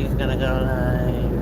He's gonna go live.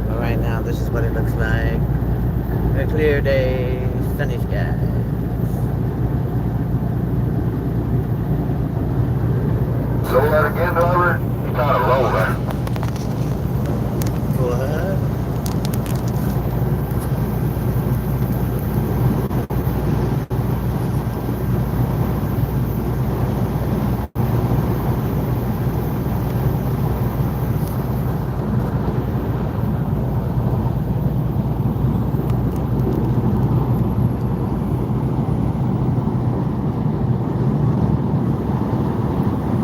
But right now, this is what it looks like. A clear day, sunny skies. Say that again, driver. It's kind of low there. What?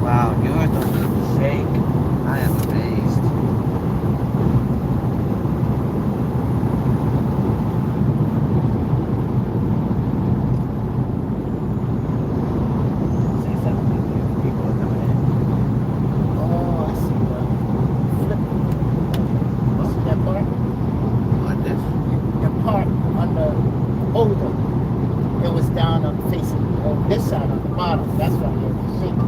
Wow, yours don't even shake. I am amazed. See something? People are coming in. Oh, I see that. Flip. See that part? What this? The part on the holder. It was down on facing on this side on the bottom. That's why it was shaking.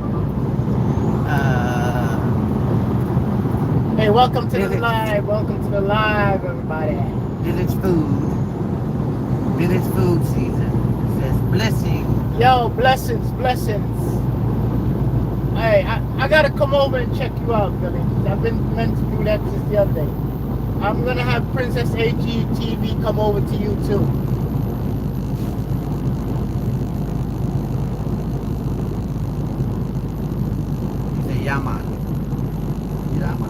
Hey, welcome to the Village. live. Welcome to the live, everybody. Village food. Village food season. It says blessing. Yo, blessings, blessings. Hey, I gotta come over and check you out, Billy. I've been meant to do that just the other day. I'm gonna have Princess AG TV come over to you too. He said Yaman. Yaman.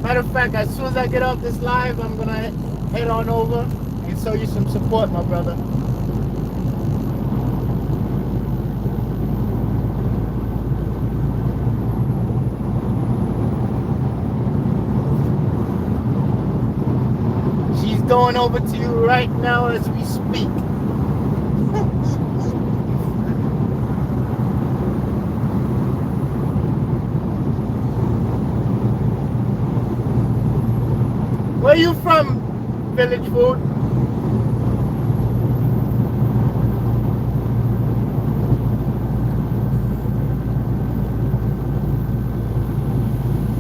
Matter of fact, as soon as I get off this live, I'm gonna head on over and show you some support, my brother. She's going over to you right now as we speak. Where you from, Village Food?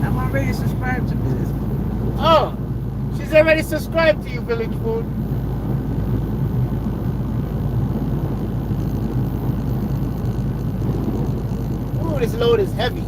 I'm already subscribed to this. Oh, she's already subscribed to you, Village Food. Ooh, this load is heavy.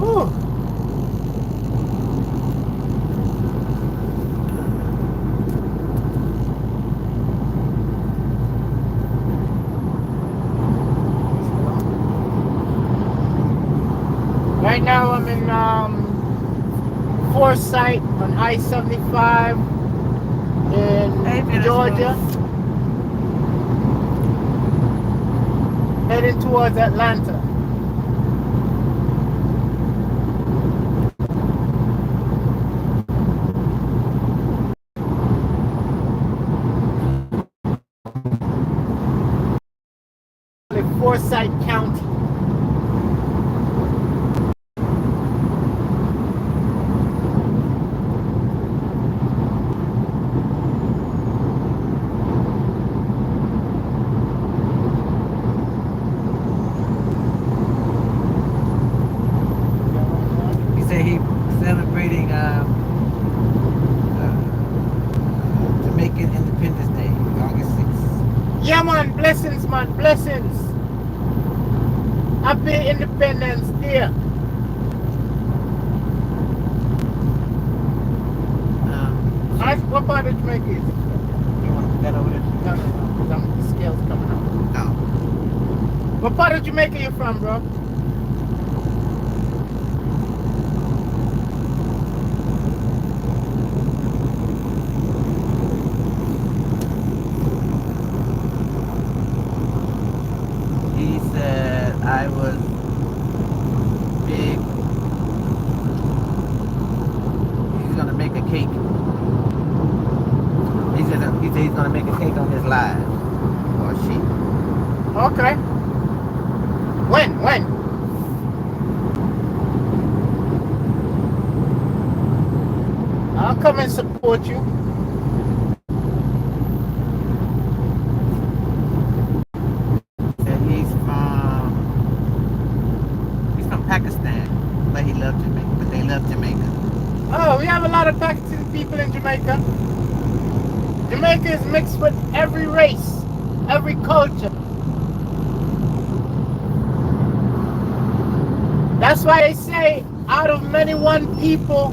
Ooh. Right now I'm in Forsyth on I-75 in Hey, Village Georgia, heading towards Atlanta. Forsyth County. He said he celebrating Jamaican Independence Day, August 6th. Yeah, man, blessings, man, blessings. Happy Independence Day. What part of Jamaica is it? You want to put that over there? No, because the scale's coming out. No. What part of Jamaica you from, bro? He said I was cake. He said he's gonna make a cake on his live. Or she. Okay. When? I'll come and support you. And he's from Pakistan, but he loved Jamaica. But they love Jamaica. Oh, we have a lot of Pakistani people in Jamaica. Jamaica is mixed with every race, every culture. That's why they say, out of many one people,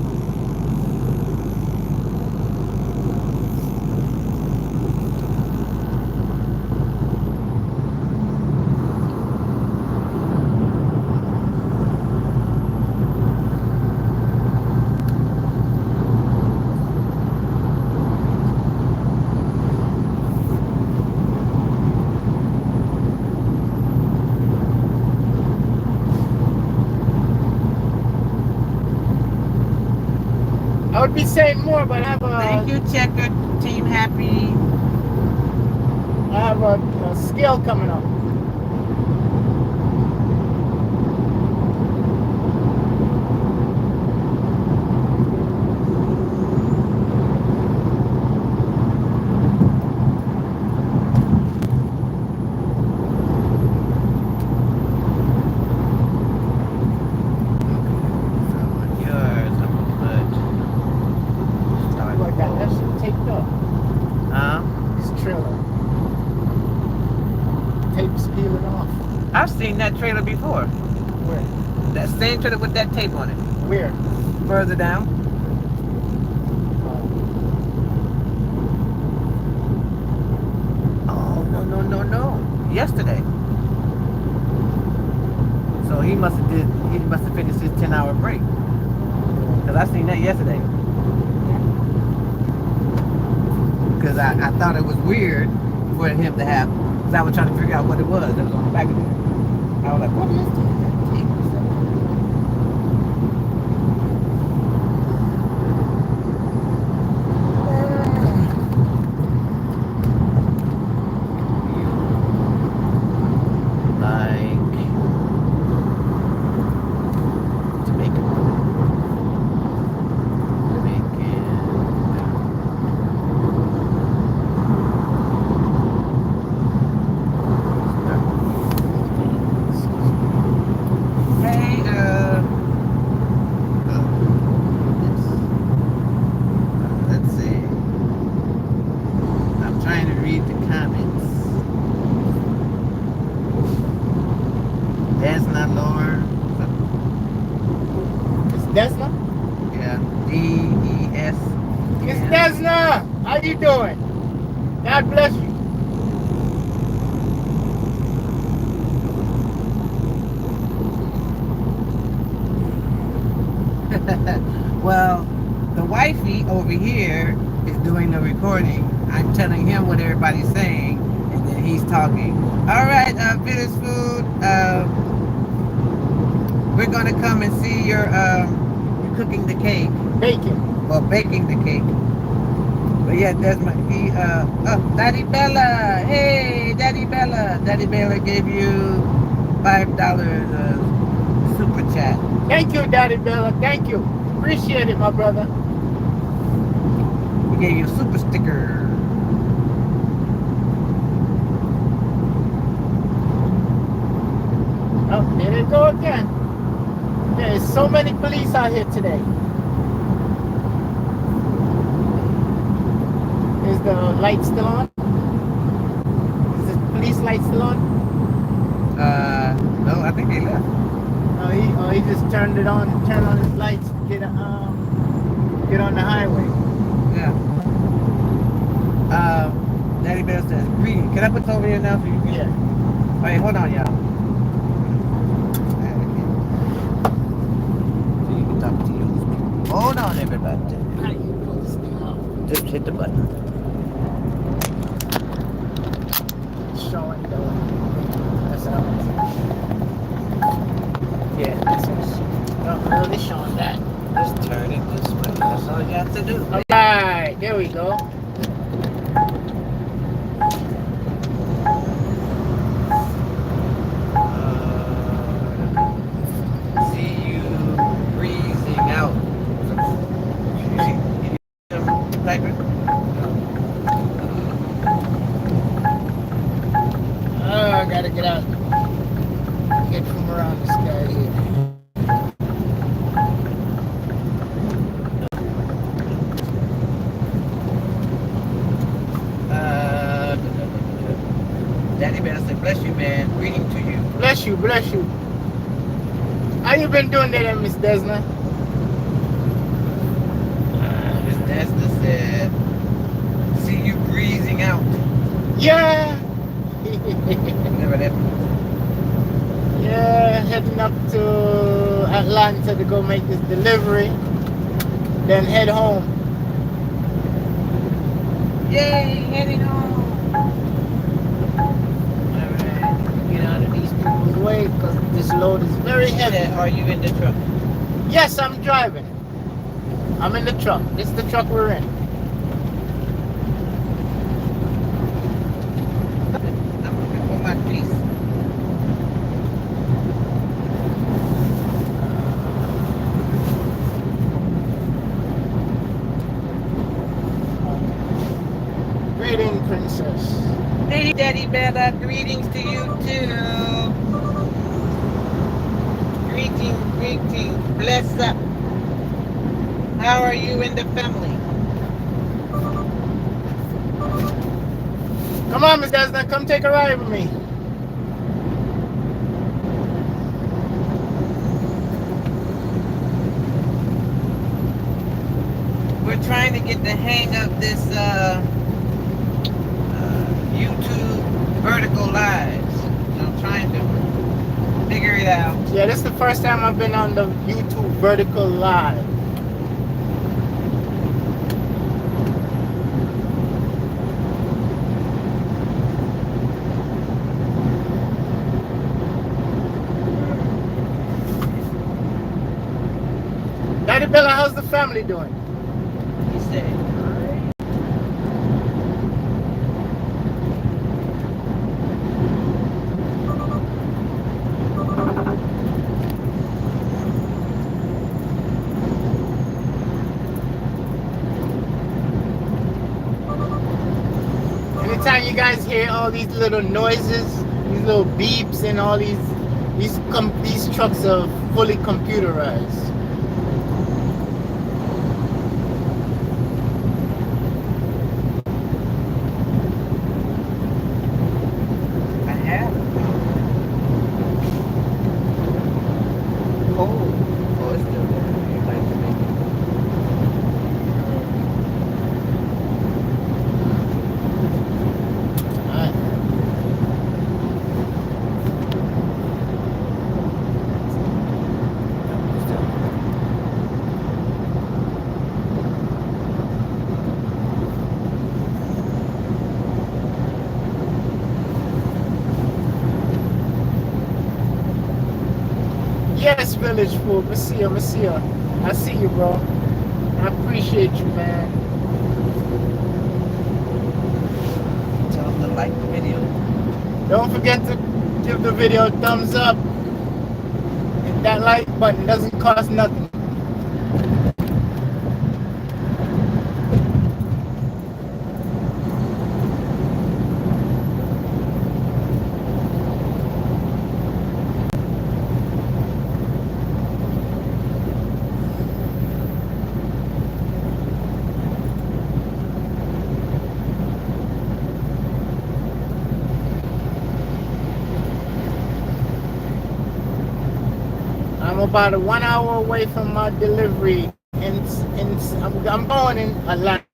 I would be saying more, but I have Thank you, Checker. Team Happy. I have a scale coming up. I've seen that trailer before. Where? That same trailer with that tape on it. Where? Further down. Oh, no. Yesterday. So he must have finished his 10-hour break. Because I seen that yesterday. Because I thought it was weird for him to have, because I was trying to figure out what it was that was on the back of it. I was like, what is this? Desna? Yeah, D-E-S. Miss Desna, how you doing? God bless you. Well, the wifey over here is doing the recording. I'm telling him what everybody's saying, and then he's talking. All right, Village Food, we're gonna come and see your cooking the cake. Baking. Well, baking the cake. But yeah, that's my Daddy Bella. Hey, Daddy Bella. Daddy Bella gave you $5 super chat. Thank you, Daddy Bella. Thank you. Appreciate it, my brother. We gave you a super sticker. Oh, there they go again. There's so many police out here today. Is the light still on? Is the police light still on? No, I think they left. Oh, he just turned it on, turned on his lights to get on the highway. Yeah. Daddy Bear says, greeting. Can I put this over here now so you can? Yeah. Wait, hold on, y'all. So you can talk to you. Hold on, everybody. How do you pull this thing off? Just hit the button. Showing the. That's how it's. Yeah, that's what's not really showing that. Just turn it this way. That's all you have to do. Alright, there we go. See you breezing out. Can you type it? Oh, I gotta get out. Get from around this guy here. Daddy better say bless you, man. Greeting to you. Bless you, bless you. How you been doing there, Miss Desna? Miss Desna said, see you breezing out. Yeah. Whatever that means. Yeah, heading up to Atlanta to go make this delivery, then head home. Yay, heading home. Alright, get out of these people's way because this load is very heavy. Are you in the truck? Yes, I'm driving. I'm in the truck. This is the truck we're in. I'm looking for my piece. Greeting, princess. Hey, Daddy Bella, greetings to you too. Greetings, bless up. How are you and the family? Come on, Miss Desna, come take a ride with me. We're trying to get the hang of this YouTube vertical lives. So I'm trying to figure it out. Yeah, this is the first time I've been on the YouTube vertical live. Daddy Bella, how's the family doing? He said. Anytime you guys hear all these little noises, these little beeps, and all these trucks are fully computerized. I have. Oh, it's still there. You might have to make it. Alright. Yes, Village Food. I see you. I see you, bro. I appreciate you, man. Tell them to like the video. Don't forget to give the video a thumbs up. Hit that like button. Doesn't cost nothing. I'm about 1 hour away from my delivery. I'm going in Atlanta.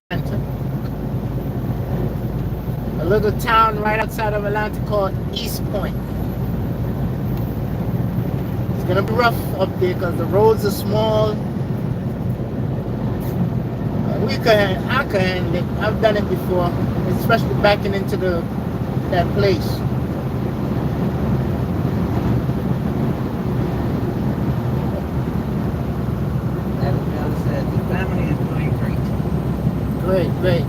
A little town right outside of Atlanta called Eastpoint. It's gonna be rough up there because the roads are small. I can handle it. I've done it before, especially backing into that place. That girl said the family is doing Great, great.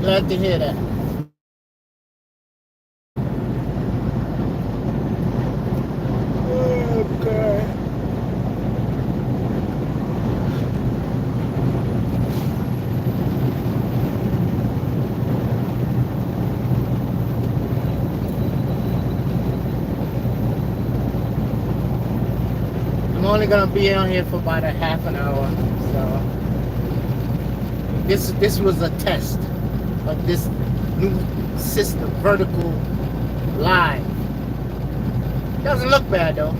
Glad to hear that. Okay. I'm only gonna be on here for about a half an hour, so this was a test of this new system, vertical live. Doesn't look bad though.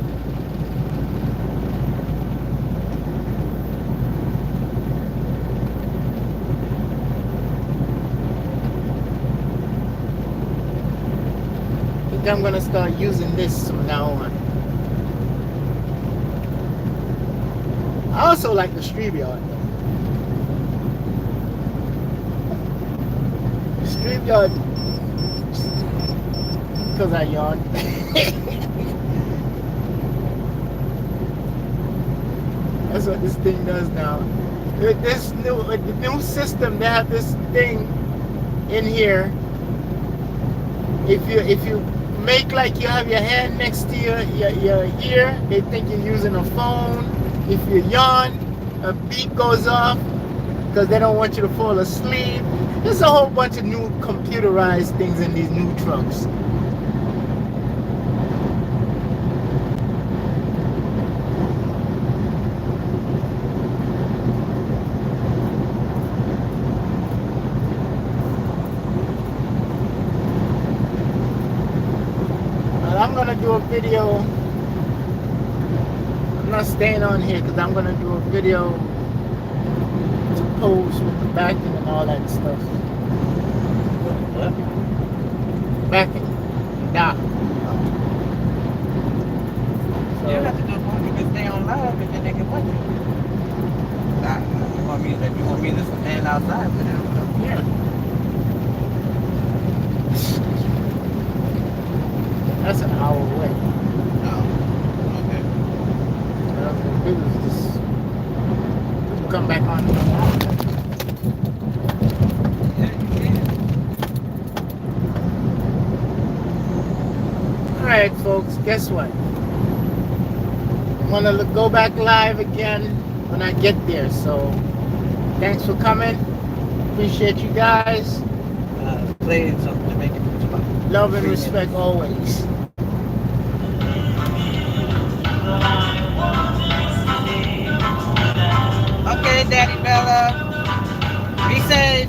I think I'm gonna start using this from now on. I also like the StreamYard though. StreamYard, because I yawn. That's what this thing does now. This new system, they have this thing in here. If you make like you have your hand next to your ear, they think you're using a phone. If you yawn, a beep goes off because they don't want you to fall asleep. There's a whole bunch of new computerized things in these new trucks. Well, I'm gonna do a video. I'm not staying on here because I'm gonna do a video to pose with the backing and all that stuff. What? Backing. Nah. You don't have to do more. You can stay on live and then they can watch you. Nah, you want me to stand outside with them? Yeah. That's an hour away. Oh, okay. What I was gonna do is just come back on the line. Yeah, you can. Alright folks, guess what? I'm gonna go back live again when I get there. So thanks for coming. Appreciate you guys. Playing some Jamaican music. Love and respect always. Okay, Daddy Bella. Be safe.